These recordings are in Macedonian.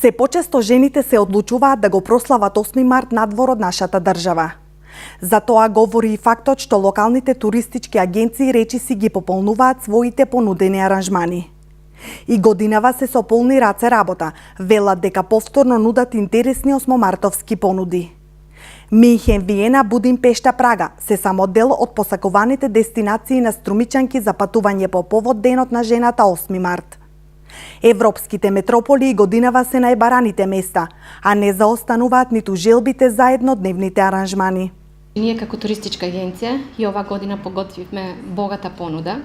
Се почесто жените се одлучуваат да го прослават 8 март надвор од нашата држава. За тоа говори и фактот што локалните туристички агенции речиси ги пополнуваат своите понудени аранжмани. И годинава се со полни раце работа, велат дека повторно нудат интересни осмомартовски понуди. Минхен, Виена, Будимпешта, Прага се само дел од посакуваните дестинации на струмичанки за патување по повод Денот на жената 8 март. Европските метрополи годинава се најбараните места, а не заостануваат ниту желбите за еднодневните аранжмани. Ние како туристичка агенција и ова година погодивме богата понуда.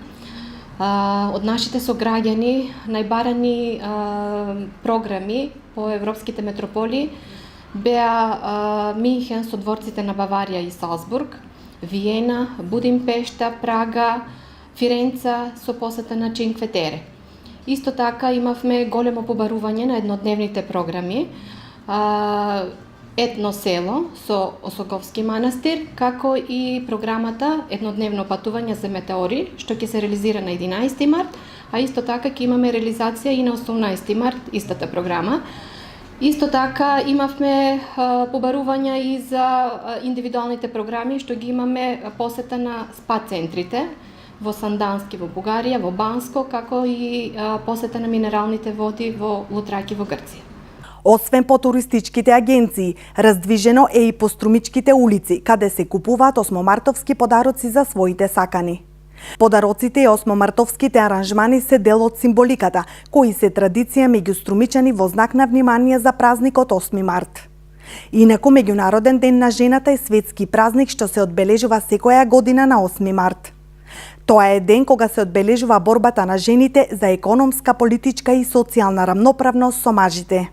Од нашите сограѓани најбарани програми по европските метрополи беа Минхен со дворците на Баварија и Салцбург, Виена, Будимпешта, Прага, Фиренца со посета на Чинкве Тере. Исто така имавме големо побарување на еднодневните програми, Етно село со Осоговски манастир, како и програмата Еднодневно патување за метеори, што ќе се реализира на 11 март, а исто така ќе имаме реализација и на 18 март, истата програма. Исто така имавме побарувања и за индивидуалните програми, што ги имаме посета на спа центрите во Сандански во Бугарија, во Банско, како и посета на минералните води во Лутраки во Грција. Освен по туристичките агенции, раздвижено е и по струмичките улици, каде се купуваат осмомартовски подароци за своите сакани. Подароците и осмомартовските аранжмани се дел од символиката, кои се традиција меѓу струмичани во знак на внимание за празникот 8 март. Инаку Меѓународен ден на жената е светски празник што се одбележува секоја година на 8 март. Тоа е ден кога се одбележува борбата на жените за економска, политичка и социјална рамноправност со мажите.